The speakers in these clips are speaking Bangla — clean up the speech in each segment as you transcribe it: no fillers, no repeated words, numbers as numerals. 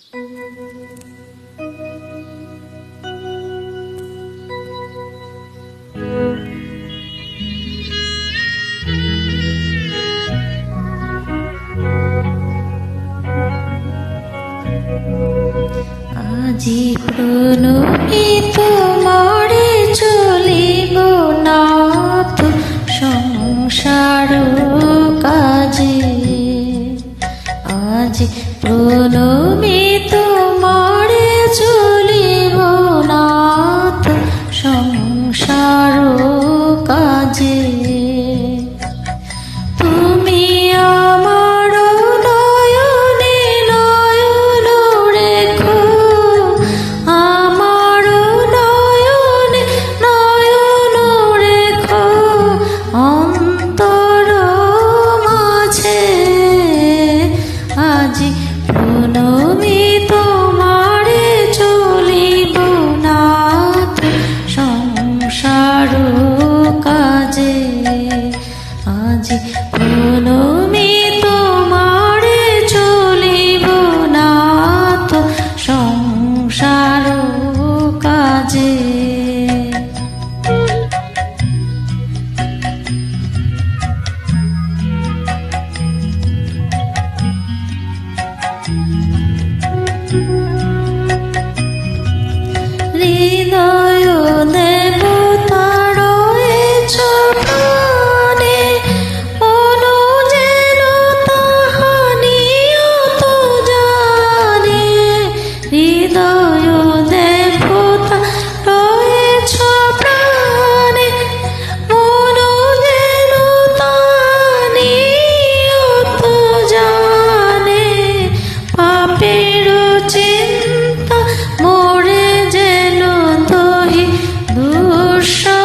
আজি প্রণমিত মরে চলিব নাথ সংসার কাজে। আজি প্রণমিত মরে চলিব নাথ সংসার কাজে। তুমি আমার নয়নে নয়ন রেখো, আমার নয়নে নয়ন রেখো অন্তর মাঝে। আজি প্রণমিত তোমারে চলিব নাথ সংসার কাজে। আজি প্রণমিত তোমারে চলিব নাথ সংসার কাজে। হৃদয় দেবতা রয়েছ প্রাণে, মন যেন তাহা নিয়ত জানে। হৃদয় দেবতা রয়েছ প্রাণে, মন যেন তাহা নিয়ত জানে। পাপের চিন্তা মোরে যেন দহি দুঃসলাজে।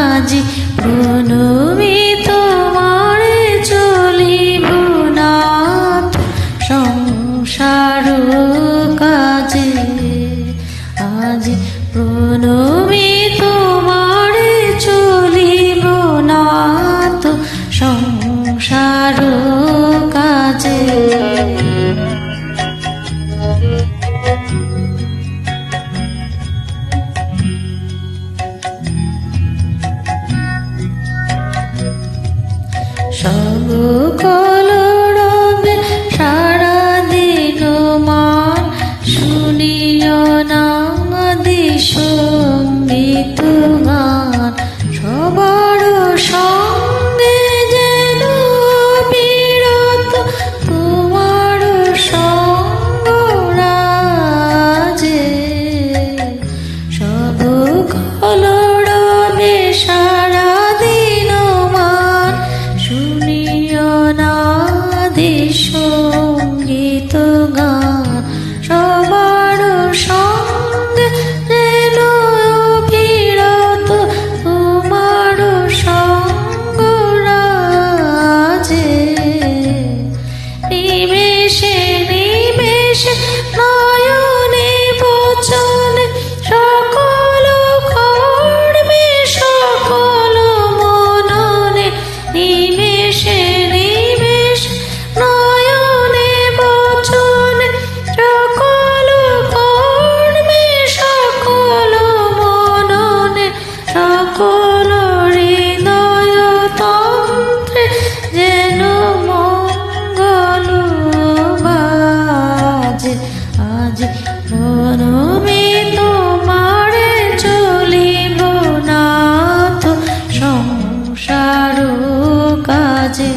আজি প্রণমিত তোমারে চলিব নাথ সংসার কাজে। আজি প্রণমিত তোমারে চলিব নাথ সংসার কাজে। সকল রবে সারাদিন মান শুনিও নাম দিসঙ্গীত গান। সবার সঙ্গে যেন বিরত তোমার সঙ্গ রাজে। সকল রবে সারাদিন মান শুনিও নাদি সঙ্গীত গান। সবার সঙ্গে যেন বিরত তোমার সঙ্গ রাজে। নিমেষে নিমেষে নয়নে বচনে সকল কর্মে সকল মননে। নিমেষে নিমেষে নয়নে বচনে সকল কর্মে সকল মননে। সকল হৃদয় তন্ত্রে যেন মঙ্গল বাজে। আজ প্রণমিত তোমারে চলিব নাথ সংসার কাজে।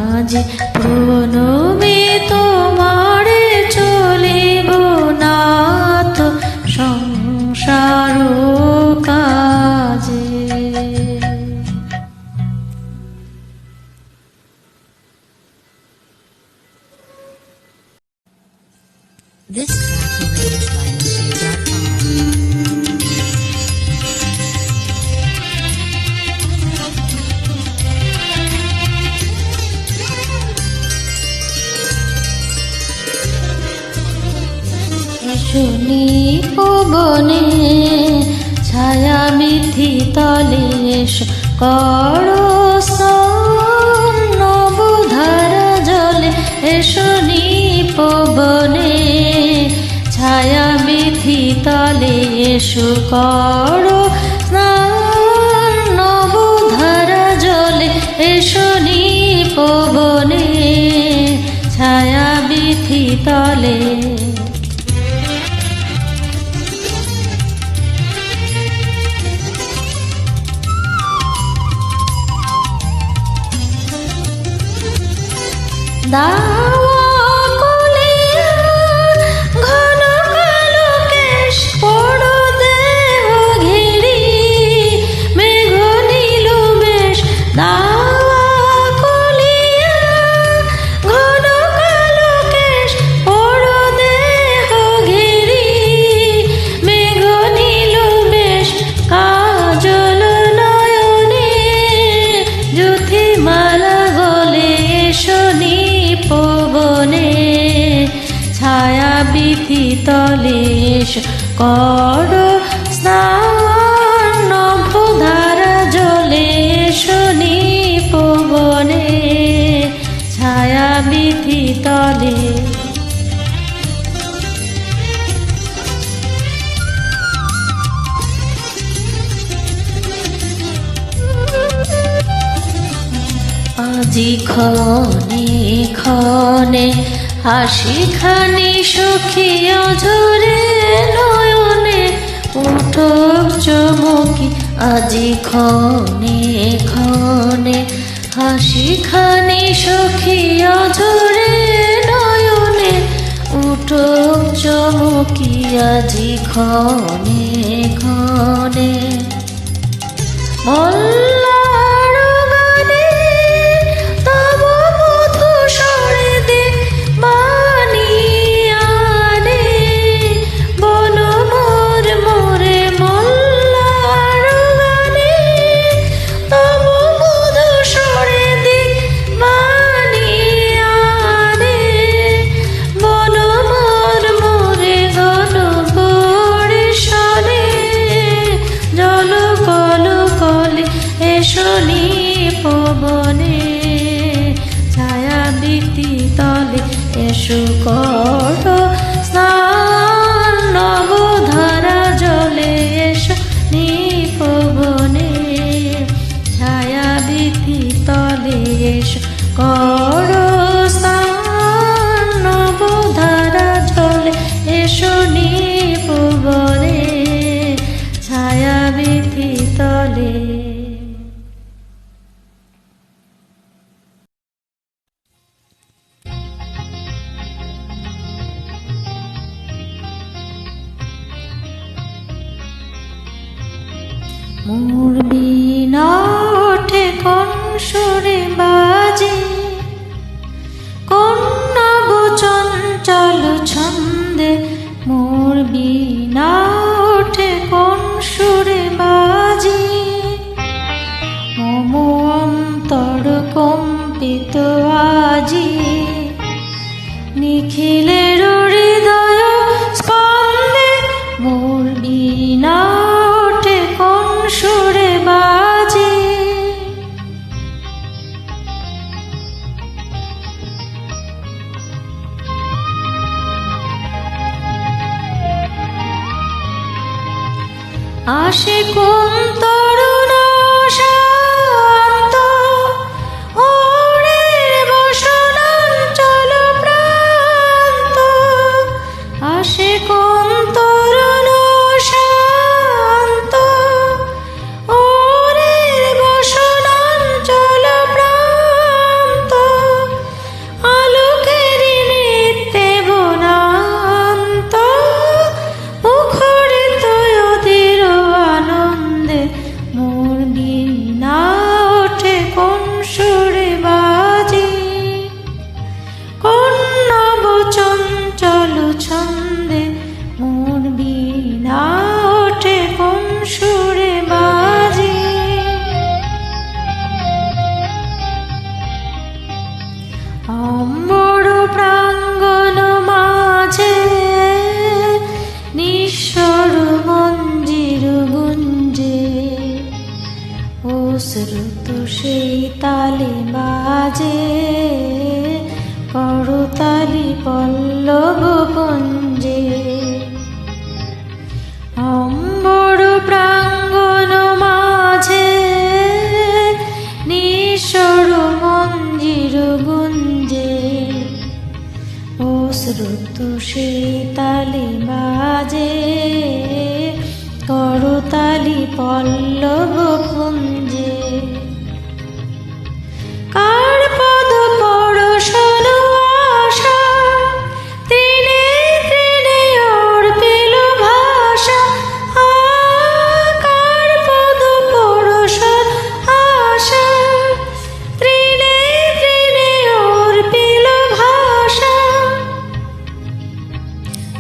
আজ প্রণমিত তোমারে চলিব নাথ সংসার কাজে। This track arranged by Monsieur.com. শুনি পবনে ছায়া বিধি তলে কর নবধা এসো করো স্নান নবধারা জলে, এসো নিপবনে ছায়া বিথি তলে। দাওয়া কলিয়া ঘন কালো কেশ, পড়ো দেহ ঘিরি মেঘ নীল বেশ। দাওয়া কলিয়া ঘন কালো কেশ, পড়ো দেহ ঘিরি মেঘ নীল বেশ। কাজল নয়নে জ্যোতিমালা গলে, এসো নিপবনে ছায়া বিথি তলে। এসো করো স্নান নবধারা জলে, এসো নিপবনে ছায়া বিথি তলে। আজি ক্ষণে ক্ষণে হাসি খানি সখী অঝরে নয়নে, উঠোক চমকি আজি ক্ষণে ক্ষণে হাসি খানি সখী অঝরে নয়নে, উঠোক চমকি আজি ক্ষণে ক্ষণে। মল্লার গানে তব মধু স্বরে দে বানিয়ানে, বন মোর মোরে মল্লার গানে তব মধু স্বরে দে বানিয়ানে, বন মোর মোরে গণ পরিশনে জল কল কলে, এসো নিপবনে ছায়া বিথি তলে। এসো করো স্নান নবধারা জলে, এসো নিপবনে ছায়া বিথি তলে। এসো করো স্নান নবধারা জলে, এসো নিপবনে ছায়া বিথি তলে। মোর বিনা ওঠে কোন সুরে বাজে, কোন নব চঞ্চল ছন্দে। মোর বিনা ওঠে কোন সুরে বাজে, মম অন্তর কম্পিত আজি। নিখিলের হৃদয় স্পন্দে, মোর বিনা ওঠে কোন সুরে বাজে। আসে কোন তরুণ শান্ত, ওরে বসনাঞ্চল প্রান্ত। আসে কোন তরুণ শান্ত, ওরে বসনাঞ্চল প্রান্ত। আলোকেরি নিত্যে বনান্ত, মুখরিত অধীর আনন্দে। মোর বিনা ওঠে কোন সুরে বাজে, কোন নব চঞ্চল ছন্দে। মোর বিনা ওঠে কোন সুরে বাজে। অম্বর প্রাঙ্গণ মাঝে নিঃস্বর মঞ্জির গুঞ্জে, অশ্রুত সেই তালে বাজে করতালি পল্লব কুঞ্জে। অম্বর স্রোত সেই তালে বাজে, করতালি পল্লব পুঞ্জে। কার পদ পরশন আশা, তৃণে তৃণে ওর পেল ভাষা। কার পদ পরশন আশা, তৃণে তৃণে ওর পেল ভাষা।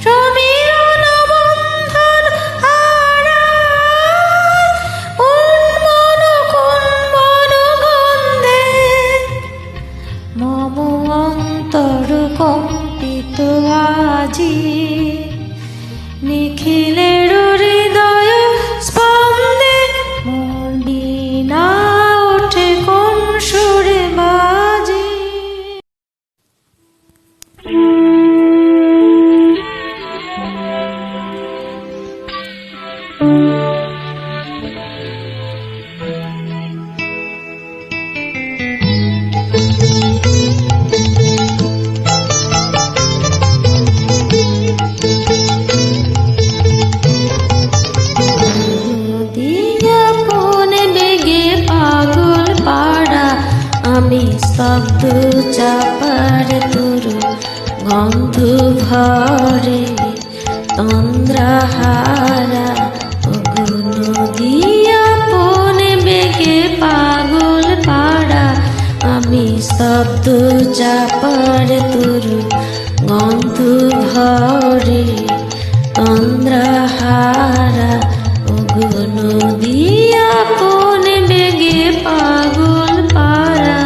সমীরণ বন্ধন হারায়, উন্মন কুন্মন গন্ধে। মম অন্তর কম্পিত আজি, নিখিলের হৃদয় স্পন্দে। মোর বীণা ওঠে কোন সুরে বাজে। নদিয়া বনে বেগে পাগল পাড়া, আমি স্তব্ধ চাপার তরু গন্ধ ভরে। তন্দ্রাহারা ওগো নদিয়া বনে বেগে পাগল পাড়া, আমি স্তব্ধ চাপার তরু গন্ধ ভরে। তন্দ্রাহারা ওগো নদিয়া বনে বেগে পাগল পাড়া।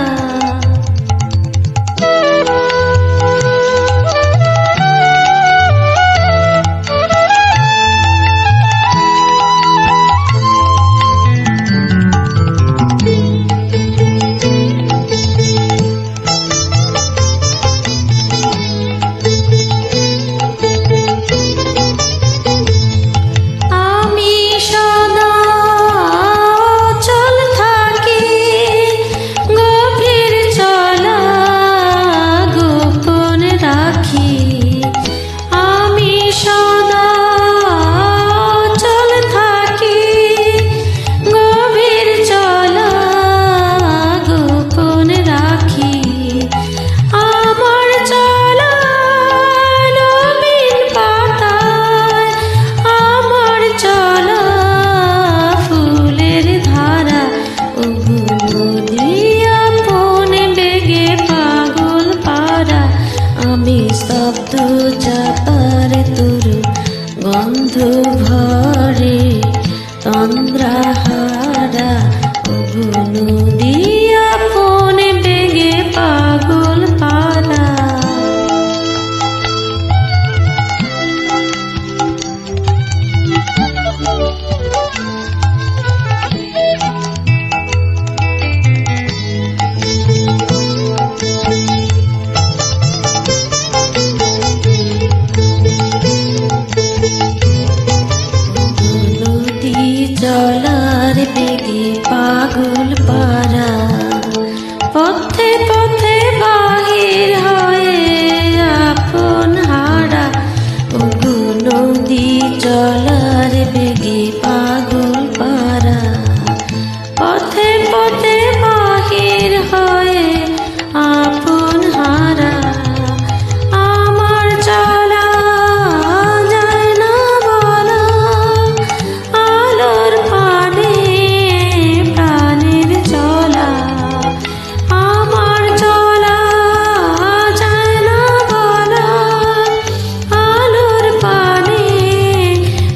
আমি সদা অচল থাকি, গভীর চলা গোপন রাখি। আমি সদা অচল থাকি, গভীর চলা গোপন রাখি। আমার চলা নবীন পাতায়, আমার চলা ফুলের ধারা। ওগো নদিয়া বনে বেগে পাগল পাড়া, আমি স্তব্ধ চাপার তরু গন্ধ ভরে। তন্দ্রাহারা ওগো নদিয়া বনে বেগে পাগল পাড়া। নদী চলার বেগে পাগল পাড়া, পথে পথে বাহির হয়ে আপন হারা। ওগো নদী চলার বেগে পাগল পাড়া, পথে পথে বাহির হয়ে আপন হারা। আমার চলা যায় না বলা, আলোর পানে প্রাণের চলা। আমার চলা যায় না বলা, আলোর পানে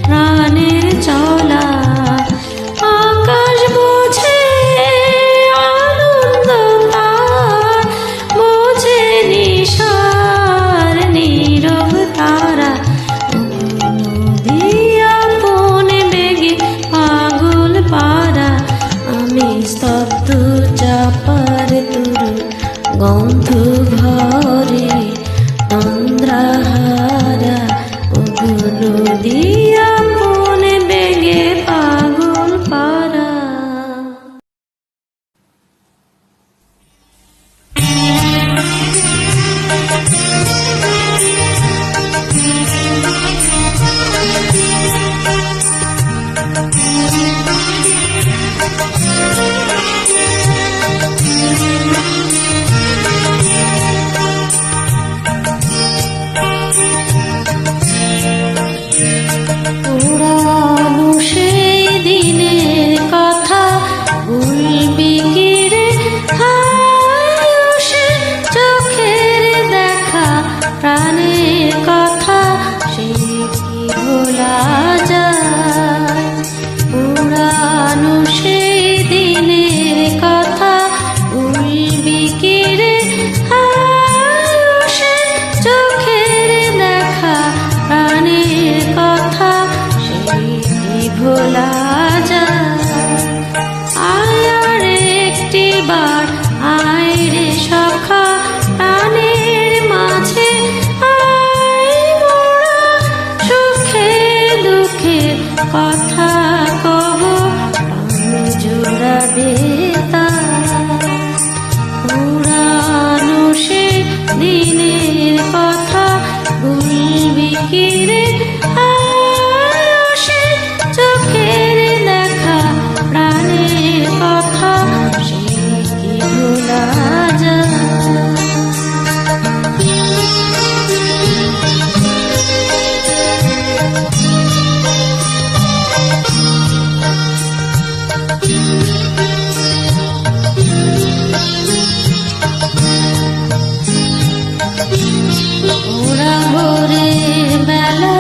প্রাণের চলা। আকাশ বোঝে আনন্দ তার, বোঝে নিশার নীরব তারা। ওগো নদিয়া বনে বেগে পাগল পাড়া, আমি স্তব্ধ চাপার তরু গন্ধ ভরে। তন্দ্রাহারা ওগো নদিয়া বনে বেগে পাগল পাড়া। কথা কহ প্রাণ জোড়াবে তার। পুরানো সে দিনের কথা ভুলবি কি রে আয়ুষে চোখের দেখা প্রাণের কথা সে কি ভোলা যায়। ওরা ভোরের বেলা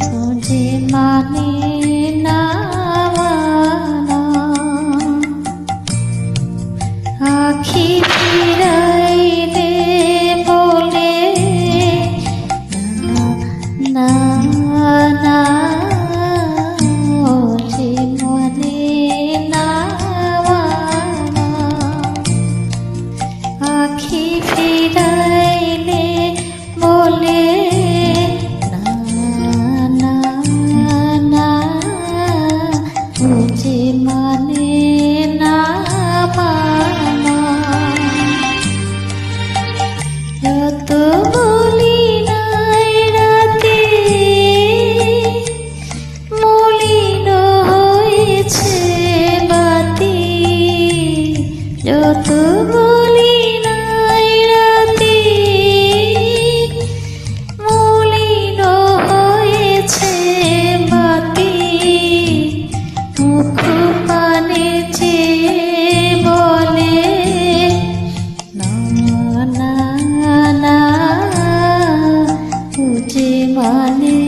तुझे माने ना माना आँखी फिराइले बोले ना ना तुझे माने ना माना आँखी फिराइले बोले तुझे माने ना माना যত বলি নাই রাতে মলিন হয়েছে বাতি যত বলি নাই রাতে মলিন হয়েছে বাতি মুখ পানে চেয়ে বলে না না না তুঝে মানে